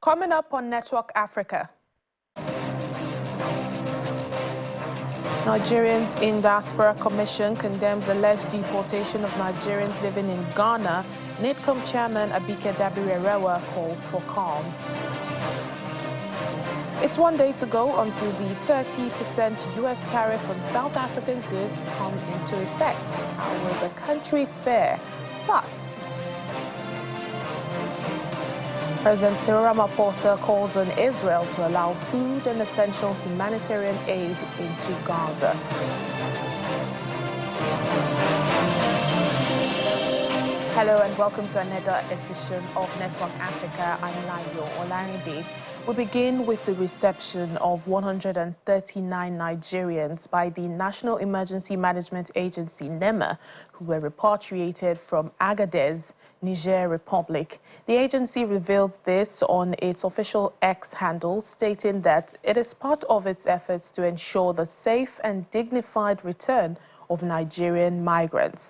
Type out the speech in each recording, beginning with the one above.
Coming up on Network Africa. Nigerians in Diaspora Commission condemns alleged deportation of Nigerians living in Ghana. NIDCOM Chairman Abike Dabiri-Erewa calls for calm. It's 1 day to go until the 30% U.S. tariff on South African goods comes into effect. How will the country fare? Plus, President Cyril Ramaphosa calls on Israel to allow food and essential humanitarian aid into Gaza. Hello and welcome to another edition of Network Africa. I'm Layo Olarinde. We begin with the reception of 139 Nigerians by the National Emergency Management Agency, NEMA, who were repatriated from Agadez, Niger Republic. The agency revealed this on its official X handle, stating that it is part of its efforts to ensure the safe and dignified return of Nigerian migrants.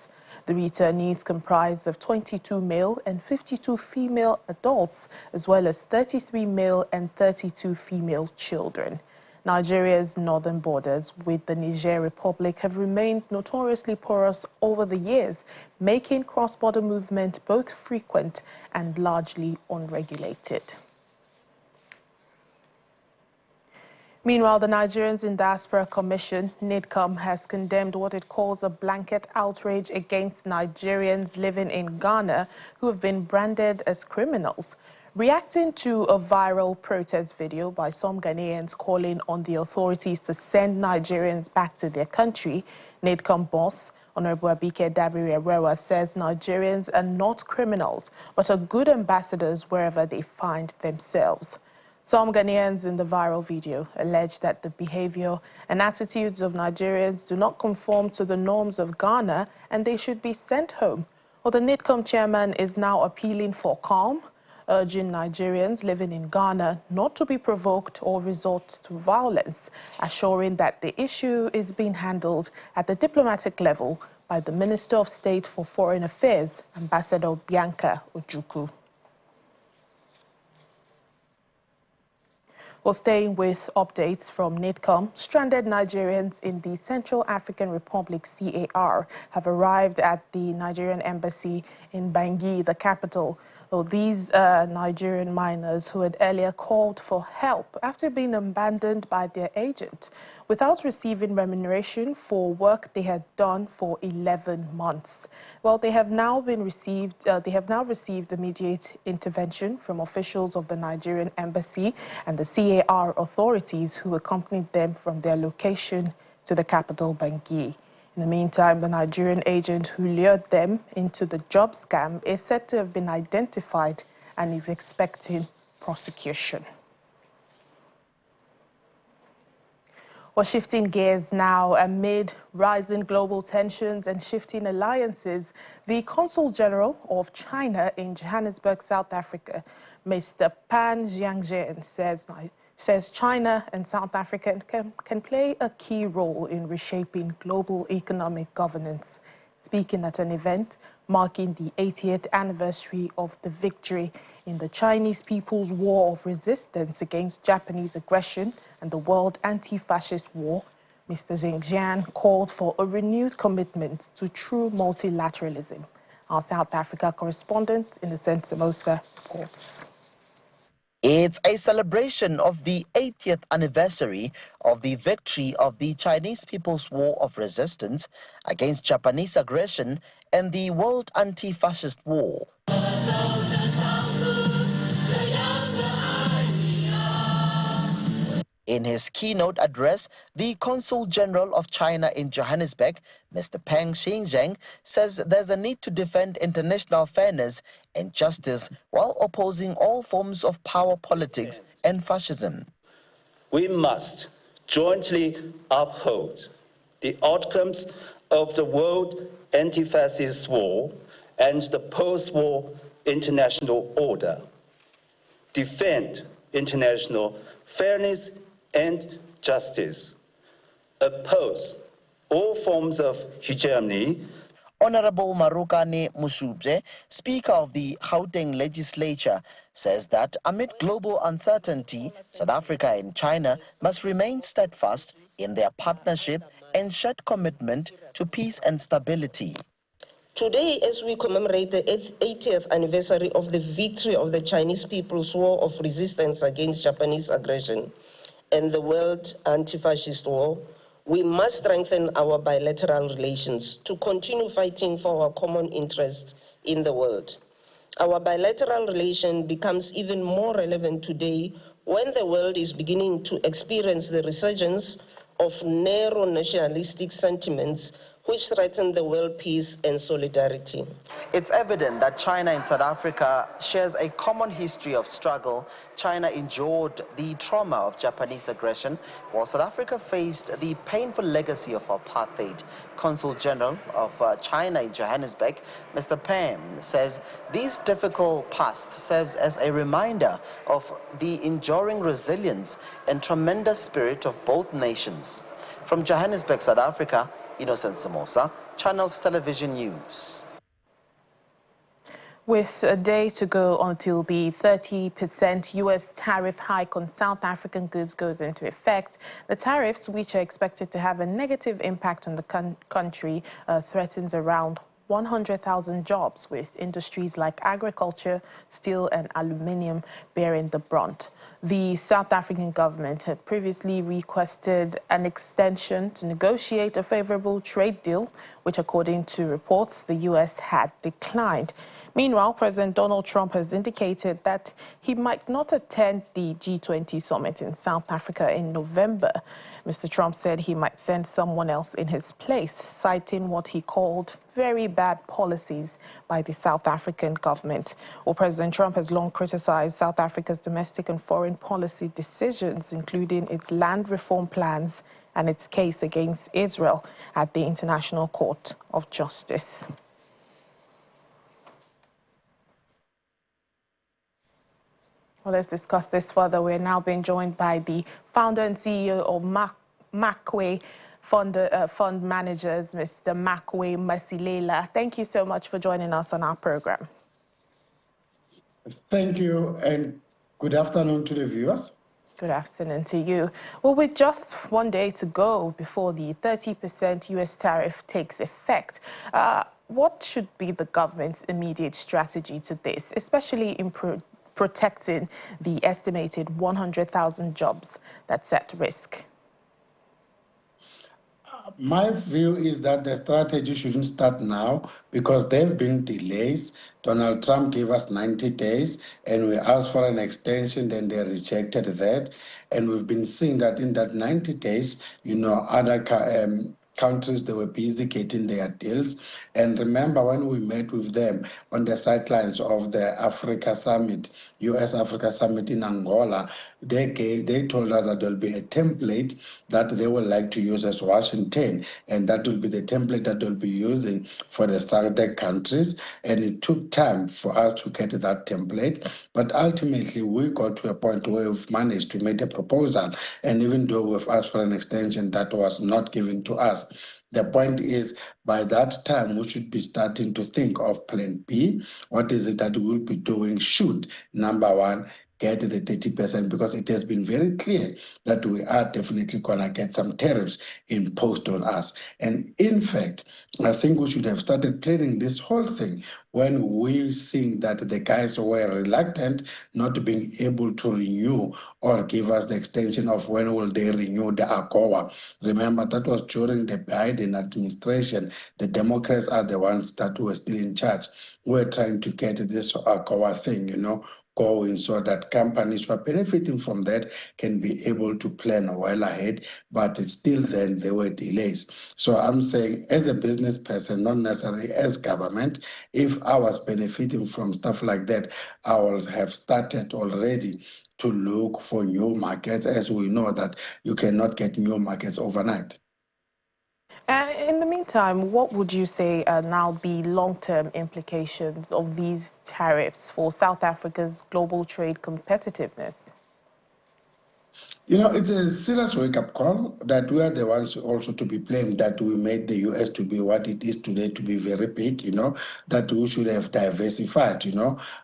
The returnees comprise of 22 male and 52 female adults, as well as 33 male and 32 female children. Nigeria's northern borders with the Niger Republic have remained notoriously porous over the years, making cross-border movement both frequent and largely unregulated. Meanwhile, the Nigerians in Diaspora Commission, NIDCOM, has condemned what it calls a blanket outrage against Nigerians living in Ghana who have been branded as criminals. Reacting to a viral protest video by some Ghanaians calling on the authorities to send Nigerians back to their country, NIDCOM boss Honorable Abike Dabiri-Erewa says Nigerians are not criminals, but are good ambassadors wherever they find themselves. Some Ghanaians in the viral video allege that the behavior and attitudes of Nigerians do not conform to the norms of Ghana and they should be sent home. Well, the NIDCOM chairman is now appealing for calm, urging Nigerians living in Ghana not to be provoked or resort to violence, assuring that the issue is being handled at the diplomatic level by the Minister of State for Foreign Affairs, Ambassador Bianca Ojukwu. Well, staying with updates from NIDCOM, stranded Nigerians in the Central African Republic, CAR, have arrived at the Nigerian embassy in Bangui, the capital. Well, these Nigerian miners who had earlier called for help after being abandoned by their agent without receiving remuneration for work they had done for 11 months. Well, they have now received immediate intervention from officials of the Nigerian embassy and the CAR authorities who accompanied them from their location to the capital, Bangui. In the meantime, the Nigerian agent who lured them into the job scam is said to have been identified and is expecting prosecution. Well, shifting gears now, amid rising global tensions and shifting alliances, the Consul General of China in Johannesburg, South Africa, Mr. Pan Jianzhen, says China and South Africa can play a key role in reshaping global economic governance. Speaking at an event marking the 80th anniversary of the victory in the Chinese People's War of Resistance against Japanese aggression and the World Anti-Fascist War, Mr. Jianzhen called for a renewed commitment to true multilateralism. Our South Africa correspondent, Innocent Samosa, reports. It's a celebration of the 80th anniversary of the victory of the Chinese People's War of Resistance against Japanese aggression and the World Anti-Fascist War. In his keynote address, the Consul General of China in Johannesburg, Mr. Pan Jianzhen, says there's a need to defend international fairness and justice while opposing all forms of power politics and fascism. We must jointly uphold the outcomes of the World Anti-Fascist War and the post-war international order, defend international fairness and justice, oppose all forms of hegemony. Honorable Marukane Musubze, Speaker of the Gauteng Legislature, says that amid global uncertainty, South Africa and China must remain steadfast in their partnership and shared commitment to peace and stability. Today, as we commemorate the 80th anniversary of the victory of the Chinese People's War of Resistance against Japanese aggression and the World Anti-Fascist War, we must strengthen our bilateral relations to continue fighting for our common interests in the world. Our bilateral relation becomes even more relevant today when the world is beginning to experience the resurgence of narrow nationalistic sentiments which threaten the world peace and solidarity. It's evident that China and South Africa shares a common history of struggle. China endured the trauma of Japanese aggression, while South Africa faced the painful legacy of apartheid. Consul General of China in Johannesburg, Mr. Pam, says this difficult past serves as a reminder of the enduring resilience and tremendous spirit of both nations. From Johannesburg, South Africa, Innocent Samosa, Channels Television News. With a day to go until the 30% U.S. tariff hike on South African goods goes into effect, the tariffs, which are expected to have a negative impact on the country, threatens around 100,000 jobs, with industries like agriculture, steel and aluminium bearing the brunt. The South African government had previously requested an extension to negotiate a favorable trade deal, which according to reports the U.S. had declined. Meanwhile, President Donald Trump has indicated that he might not attend the G20 summit in South Africa in November. Mr. Trump said he might send someone else in his place, citing what he called very bad policies by the South African government. Well, President Trump has long criticized South Africa's domestic and foreign policy decisions, including its land reform plans and its case against Israel at the International Court of Justice. Well, let's discuss this further. We're now being joined by the founder and CEO of Mackway Fund Managers, Mr. Mackway Masilela. Thank you so much for joining us on our program. Thank you, and good afternoon to the viewers. Good afternoon to you. Well, with just one day to go before the 30% U.S. tariff takes effect, what should be the government's immediate strategy to this, especially in protecting the estimated 100,000 jobs that's at risk? My view is that the strategy shouldn't start now because there have been delays. Donald Trump gave us 90 days and we asked for an extension, then they rejected that. And we've been seeing that in that 90 days, other countries, they were busy getting their deals. And remember when we met with them on the sidelines of the Africa Summit, US-Africa Summit in Angola, they told us that there'll be a template that they would like to use as Washington, and that will be the template that they'll be using for the SADC countries. And it took time for us to get that template, but ultimately we got to a point where we've managed to make a proposal, and even though we've asked for an extension, that was not given to us. The point is, by that time, we should be starting to think of Plan B. What is it that we'll be doing should, number one, get the 30%, because it has been very clear that we are definitely going to get some tariffs imposed on us. And in fact, I think we should have started planning this whole thing when we see that the guys were reluctant, not being able to renew or give us the extension of when will they renew the AGOA. Remember, that was during the Biden administration. The Democrats are the ones that were still in charge. We're trying to get this AGOA thing, going so that companies who are benefiting from that can be able to plan well ahead, but it's still then there were delays. So I'm saying, as a business person, not necessarily as government, if I was benefiting from stuff like that, I would have started already to look for new markets, as we know that you cannot get new markets overnight. In the meantime, what would you say are now the long-term implications of these tariffs for South Africa's global trade competitiveness? You know, it's a serious wake-up call that we are the ones also to be blamed, that we made the U.S. to be what it is today, to be very big, that we should have diversified,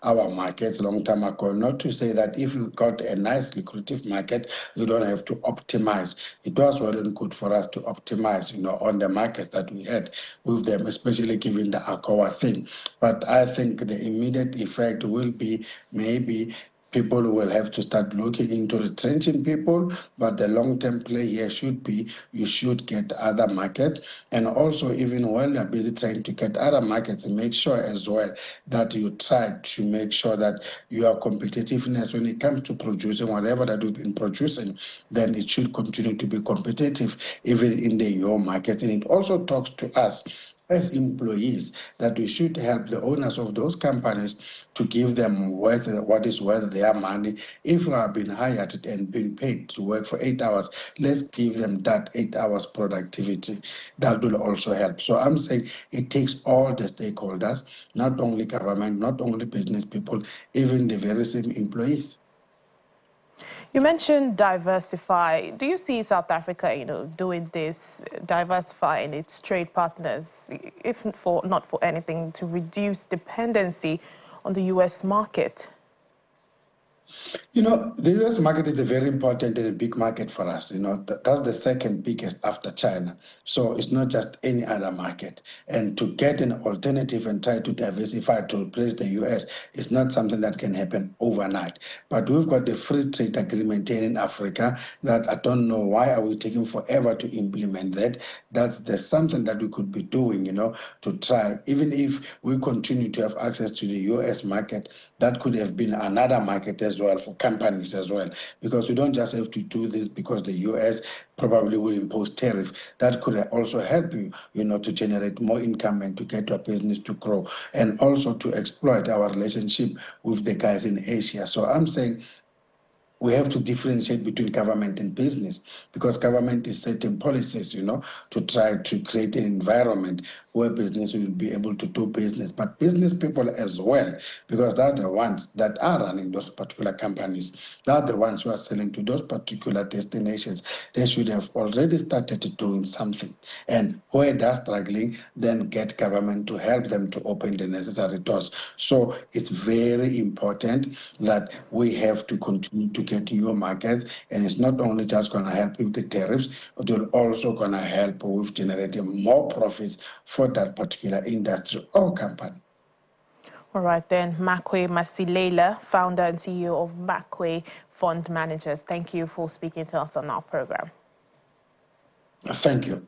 our markets long time ago. Not to say that if you got a nice lucrative market, you don't have to optimize. It was well and good for us to optimize, on the markets that we had with them, especially given the AGOA thing. But I think the immediate effect will be maybe people will have to start looking into retrenching people, but the long-term play here should be you should get other markets. And also, even while you're busy trying to get other markets, make sure as well that you try to make sure that your competitiveness when it comes to producing whatever that you've been producing, then it should continue to be competitive even in the new market. And it also talks to us as employees that we should help the owners of those companies to give them what is worth their money. If we have been hired and been paid to work for 8 hours, let's give them that 8 hours productivity. That will also help. So I'm saying it takes all the stakeholders, not only government, not only business people, even the very same employees. You mentioned diversify. Do you see South Africa, doing this, diversifying its trade partners, if not for anything, to reduce dependency on the U.S. market? The U.S. market is a very important and a big market for us. That's the second biggest after China. So it's not just any other market. And to get an alternative and try to diversify to replace the U.S. is not something that can happen overnight. But we've got the free trade agreement here in Africa that I don't know why are we taking forever to implement that. There's something that we could be doing, to try. Even if we continue to have access to the U.S. market, that could have been another market as well for companies as well, because we don't just have to do this because the U.S. probably will impose tariff. That could also help you, to generate more income and to get your business to grow, and also to exploit our relationship with the guys in Asia. So I'm saying we have to differentiate between government and business, because government is setting policies, to try to create an environment where business will be able to do business. But business people as well, because they're the ones that are running those particular companies. They're the ones who are selling to those particular destinations. They should have already started doing something. And where they're struggling, then get government to help them to open the necessary doors. So it's very important that we have to continue to get new markets, and it's not only just going to help with the tariffs, it will also going to help with generating more profits for that particular industry or company. All right then, Makwe Masilela, founder and CEO of Makwe Fund Managers. Thank you for speaking to us on our program. Thank you.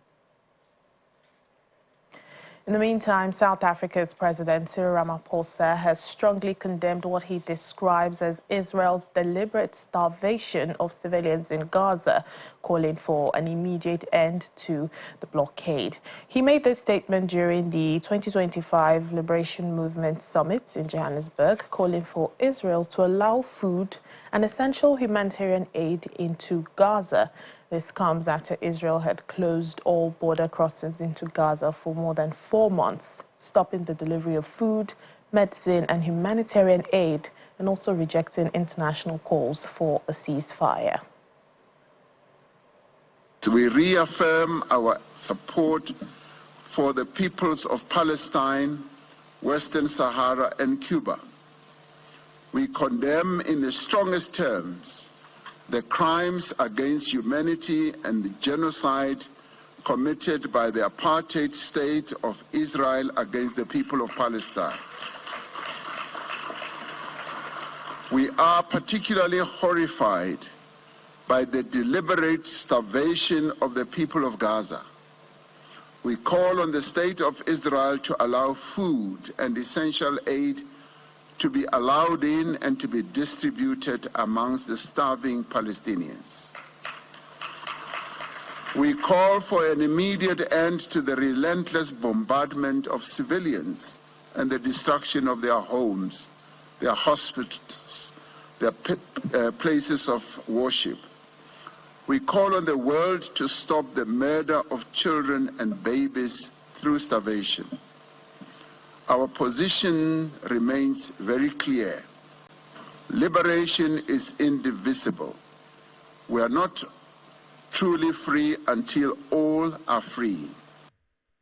In the meantime, South Africa's President Cyril Ramaphosa has strongly condemned what he describes as Israel's deliberate starvation of civilians in Gaza, calling for an immediate end to the blockade. He made this statement during the 2025 Liberation Movement Summit in Johannesburg, calling for Israel to allow food and essential humanitarian aid into Gaza. This comes after Israel had closed all border crossings into Gaza for more than 4 months, stopping the delivery of food, medicine and humanitarian aid, and also rejecting international calls for a ceasefire. We reaffirm our support for the peoples of Palestine, Western Sahara and Cuba. We condemn in the strongest terms the crimes against humanity and the genocide committed by the apartheid state of Israel against the people of Palestine. We are particularly horrified by the deliberate starvation of the people of Gaza. We call on the state of Israel to allow food and essential aid to be allowed in and to be distributed amongst the starving Palestinians. We call for an immediate end to the relentless bombardment of civilians and the destruction of their homes, their hospitals, their places of worship. We call on the world to stop the murder of children and babies through starvation. Our position remains very clear. Liberation is indivisible. We are not truly free until all are free.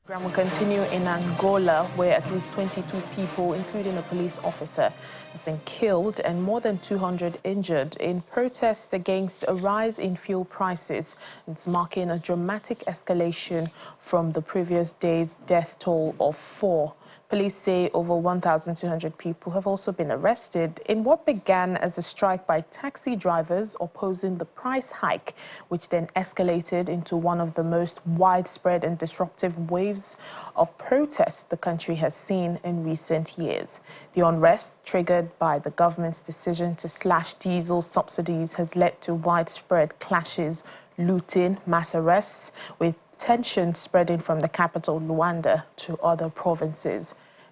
The program will continue in Angola, where at least 22 people, including a police officer, have been killed and more than 200 injured in protests against a rise in fuel prices. It's marking a dramatic escalation from the previous day's death toll of 4. Police say over 1,200 people have also been arrested in what began as a strike by taxi drivers opposing the price hike, which then escalated into one of the most widespread and disruptive waves of protests the country has seen in recent years. The unrest, triggered by the government's decision to slash diesel subsidies, has led to widespread clashes, looting, mass arrests, with tension spreading from the capital, Luanda, to other provinces.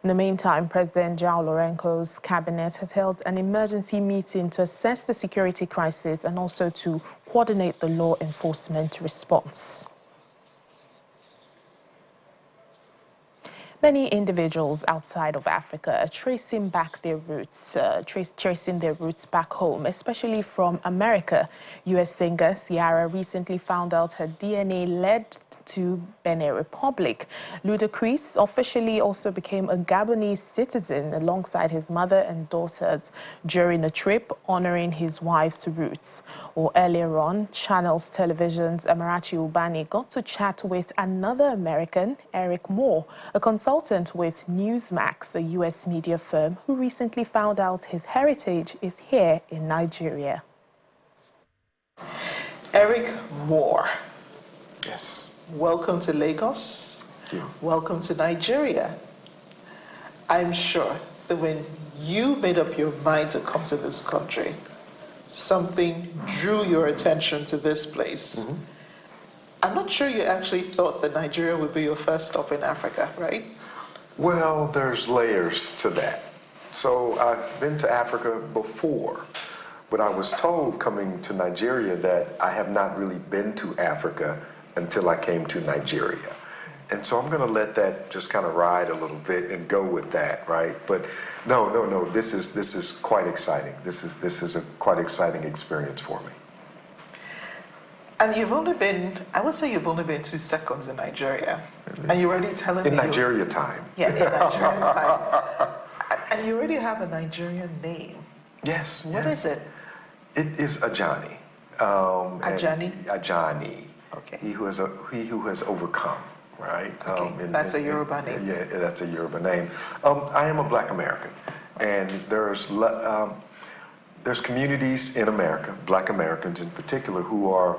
In the meantime, President João Lourenço's cabinet has held an emergency meeting to assess the security crisis and also to coordinate the law enforcement response. Many individuals outside of Africa are tracing back their roots, tracing their roots back home, especially from America. U.S. singer Ciara recently found out her DNA led to Benin Republic. Ludacris officially also became a Gabonese citizen alongside his mother and daughters during a trip honoring his wife's roots. Or earlier on, Channels Television's Amarachi Ubani got to chat with another American, Eric Moore, a consultant with Newsmax, a U.S. media firm, who recently found out his heritage is here in Nigeria. Eric Moore. Yes. Welcome to Lagos. Thank you. Welcome to Nigeria. I'm sure that when you made up your mind to come to this country, something drew your attention to this place. Mm-hmm. I'm not sure you actually thought that Nigeria would be your first stop in Africa, right? Well, there's layers to that. So I've been to Africa before, but I was told coming to Nigeria that I have not really been to Africa until I came to Nigeria. And so I'm gonna let that just kind of ride a little bit and go with that, right? But no, this is quite exciting. This is a quite exciting experience for me. And you've only been, I would say you've only been 2 seconds in Nigeria. Mm-hmm. And you're already telling me— In Nigeria time. Yeah, in Nigerian time. And you already have a Nigerian name. Yes. What is it? It is Ajani. Ajani? Ajani. Okay. He who has overcome, right? Okay. That's a Yoruba name. Yeah, that's a Yoruba name. I am a Black American, and there's communities in America, Black Americans in particular, who are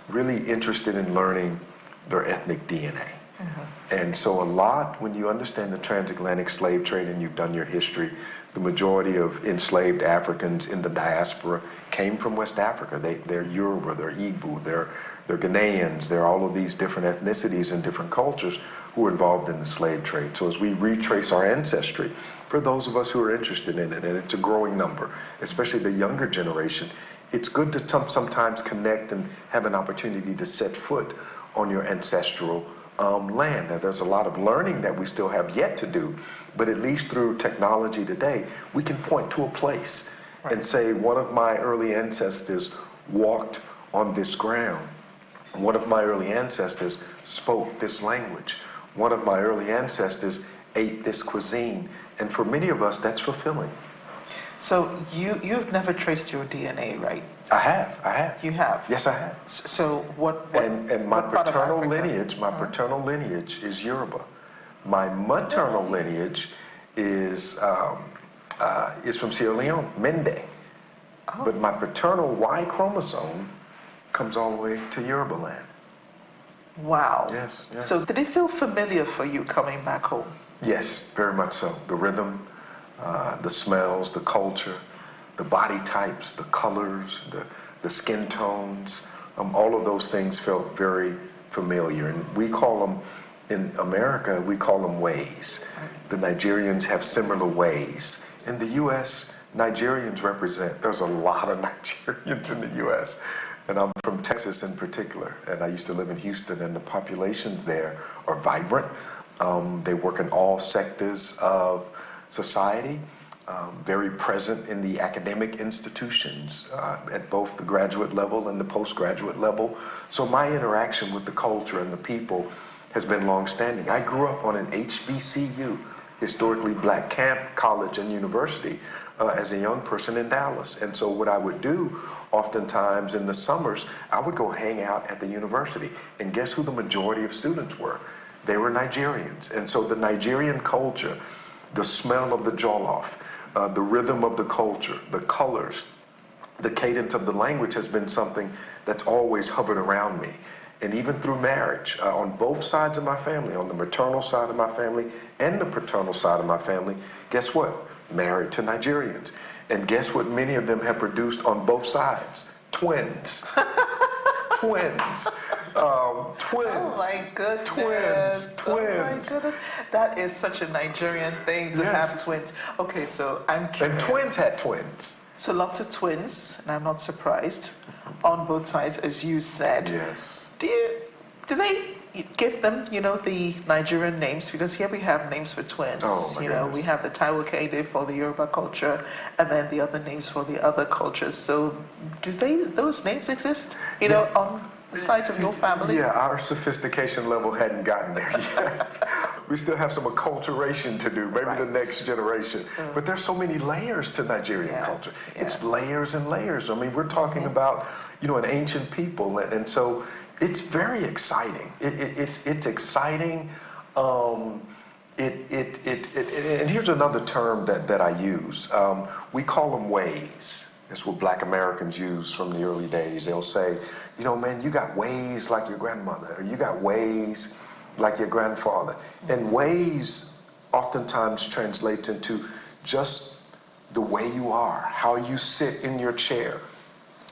really interested in learning their ethnic DNA. Mm-hmm. And so a lot, when you understand the transatlantic slave trade and you've done your history, the majority of enslaved Africans in the diaspora came from West Africa. They're Yoruba, they're Igbo, they're Ghanaians, they're all of these different ethnicities and different cultures who were involved in the slave trade. So as we retrace our ancestry, for those of us who are interested in it, and it's a growing number, especially the younger generation, it's good to sometimes connect and have an opportunity to set foot on your ancestral land. Now, there's a lot of learning that we still have yet to do, but at least through technology today, we can point to a place and say, one of my early ancestors walked on this ground. One of my early ancestors spoke this language. One of my early ancestors ate this cuisine. And for many of us, that's fulfilling. So you've never traced your DNA, right? I have. You have? Yes, I have. So what and my what paternal lineage, paternal lineage is Yoruba. My maternal lineage is from Sierra Leone, Mende. Oh. But my paternal Y chromosome comes all the way to Yoruba land. Wow. Yes. So did it feel familiar for you coming back home? Yes, very much so. The rhythm, the smells, the culture, the body types, the colors, the skin tones, all of those things felt very familiar. And we call them, in America, we call them ways. The Nigerians have similar ways. In the U.S., Nigerians represent, there's a lot of Nigerians in the U.S., and I'm from Texas in particular, and I used to live in Houston, and the populations there are vibrant. They work in all sectors of society. very present in the academic institutions at both the graduate level and the postgraduate level. So my interaction with the culture and the people has been longstanding. I grew up on an HBCU, historically black camp, college, and university as a young person in Dallas. And so what I would do oftentimes in the summers, I would go hang out at the university. And guess who the majority of students were? They were Nigerians. And so the Nigerian culture, the smell of the jollof, the rhythm of the culture, the colors, the cadence of the language has been something that's always hovered around me. And even through marriage, on both sides of my family, on the maternal side of my family and the paternal side of my family, guess what? Married to Nigerians. And guess what many of them have produced on both sides? Twins. Twins. Twins. Oh my goodness. Twins. Oh my goodness. That is such a Nigerian thing to have twins. Okay, so I'm curious. And twins had twins. So lots of twins, and I'm not surprised, on both sides, as you said. Yes. Do they give them, the Nigerian names? Because here we have names for twins. Oh, my goodness. We have the Taiwo Kede for the Yoruba culture, and then the other names for the other cultures. So do those names exist, on the sides of your family? Yeah, our sophistication level hadn't gotten there yet. We still have some acculturation to do, maybe the next generation. But there's so many layers to Nigerian culture. Yeah. It's layers and layers. I mean, we're talking about, an ancient people. And so it's very exciting. It's exciting. And here's another term that I use. We call them ways. That's what black Americans use from the early days. They'll say, man, you got ways like your grandmother, or you got ways like your grandfather. And ways oftentimes translates into just the way you are, how you sit in your chair,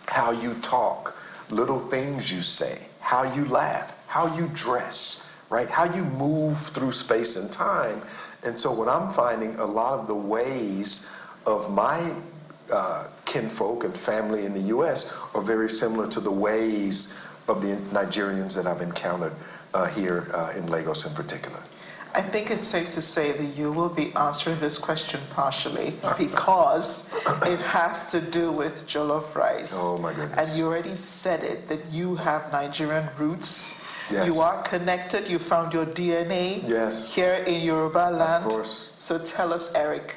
how you talk, little things you say, how you laugh, how you dress, right? How you move through space and time. And so what I'm finding, a lot of the ways of my kinfolk and family in the U.S. are very similar to the ways of the Nigerians that I've encountered here in Lagos in particular. I think it's safe to say that you will be answering this question partially because it has to do with jollof rice. Oh my goodness. And you already said it, that you have Nigerian roots. Yes. You are connected. You found your DNA here in Yoruba land. Of course. So tell us, Eric,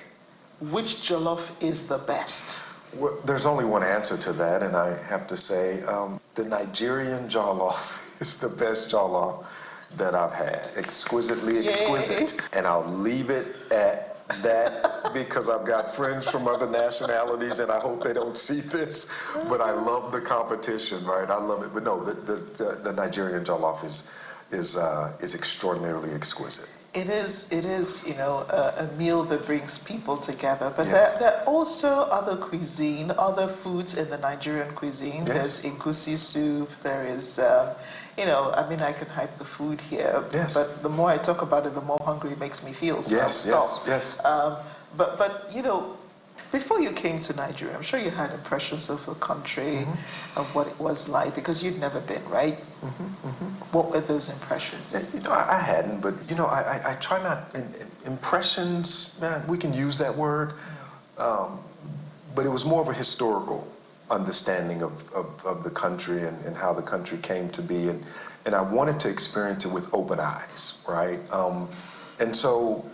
which jollof is the best? Well, there's only one answer to that, and I have to say the Nigerian jollof is the best jollof that I've had. Exquisitely exquisite. And I'll leave it at that because I've got friends from other nationalities and I hope they don't see this, but I love the competition, right? I love it. But no, the Nigerian jollof is extraordinarily exquisite. It is, a meal that brings people together. But there are also other cuisine, other foods in the Nigerian cuisine. There's egusi soup. There is, I can hype the food here. But the more I talk about it, the more hungry it makes me feel. So Yes. But before you came to Nigeria, I'm sure you had impressions of the country, of what it was like, because you'd never been, right? What were those impressions? I hadn't, but I try not. Impressions, man, we can use that word, but it was more of a historical understanding of the country and how the country came to be, and I wanted to experience it with open eyes, right? And so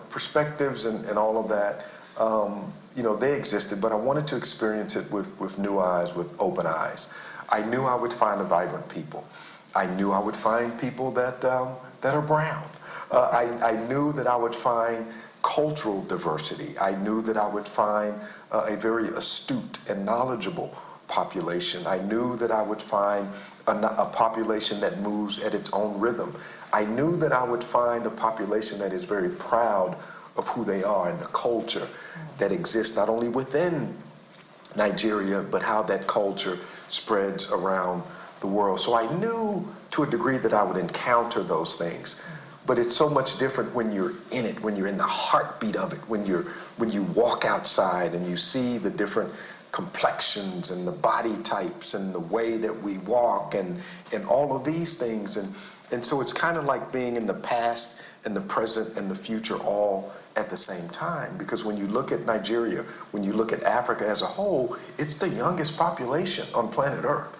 perspectives and all of that. They existed, but I wanted to experience it with new eyes, with open eyes. I knew I would find a vibrant people. I knew I would find people that are brown. I knew that I would find cultural diversity. I knew that I would find a very astute and knowledgeable population. I knew that I would find a population that moves at its own rhythm. I knew that I would find a population that is very proud of who they are and the culture that exists not only within Nigeria, but how that culture spreads around the world. So I knew to a degree that I would encounter those things. But it's so much different when you're in it, when you're in the heartbeat of it, when you walk outside and you see the different complexions and the body types and the way that we walk and all of these things. And so it's kind of like being in the past and the present and the future all at the same time, because when you look at Nigeria, when you look at Africa as a whole, it's the youngest population on planet Earth.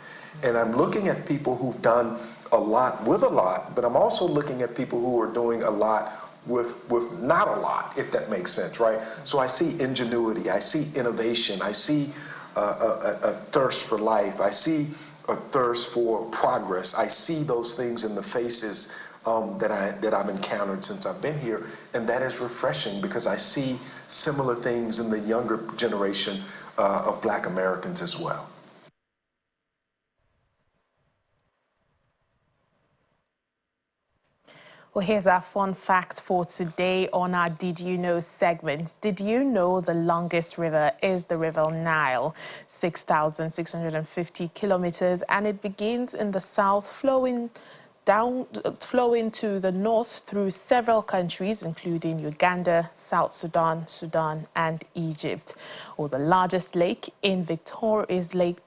And I'm looking at people who've done a lot with a lot, but I'm also looking at people who are doing a lot with not a lot, if that makes sense, right? So I see ingenuity, I see innovation, I see a thirst for life, I see a thirst for progress. I see those things in the faces that I've encountered since I've been here, and that is refreshing because I see similar things in the younger generation of Black Americans as well. Well, here's our fun fact for today on our Did You Know segment. Did you know the longest river is the River Nile, 6,650 kilometers, and it begins in the south, flowing to the north through several countries, including Uganda, South Sudan, Sudan, and Egypt. Well, the largest lake in Victoria is Lake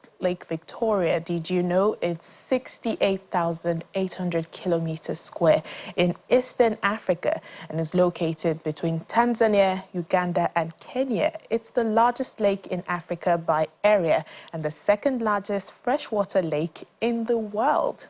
Victoria. Did you know it's 68,800 kilometers square in Eastern Africa and is located between Tanzania, Uganda, and Kenya? It's the largest lake in Africa by area and the second largest freshwater lake in the world.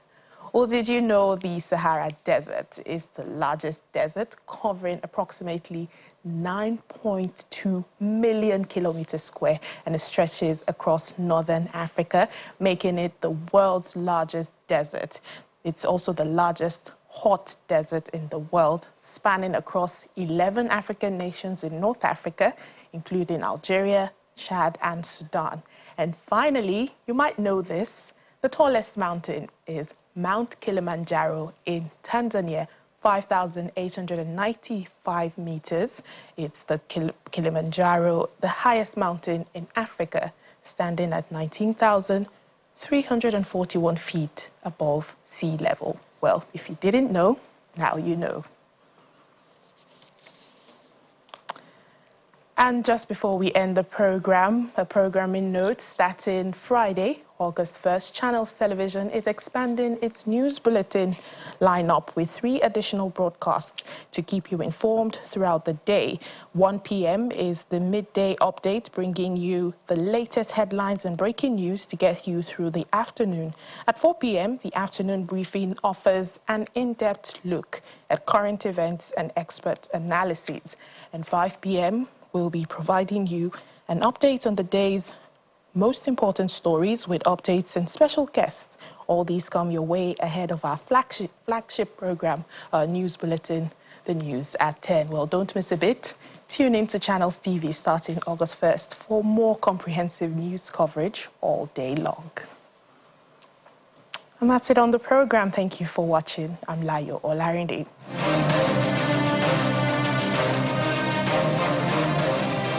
Well, did you know the Sahara Desert is the largest desert, covering approximately 9.2 million kilometers square, and it stretches across northern Africa, making it the world's largest desert. It's also the largest hot desert in the world, spanning across 11 African nations in North Africa, including Algeria, Chad, and Sudan. And finally, you might know this, the tallest mountain is Mount Kilimanjaro in Tanzania, 5,895 meters. It's the Kilimanjaro, the highest mountain in Africa, standing at 19,341 feet above sea level. Well, if you didn't know, now you know. And just before we end the program, a programming note starting Friday, August 1st, Channels Television is expanding its news bulletin lineup with 3 additional broadcasts to keep you informed throughout the day. 1 p.m. is the midday update, bringing you the latest headlines and breaking news to get you through the afternoon. At 4 p.m., the afternoon briefing offers an in-depth look at current events and expert analyses. And 5 p.m., we'll be providing you an update on the day's most important stories with updates and special guests. All these come your way ahead of our flagship program, News Bulletin, The News at 10. Well, don't miss a bit. Tune in to Channels TV starting August 1st for more comprehensive news coverage all day long. And that's it on the program. Thank you for watching. I'm Layo Olarinde.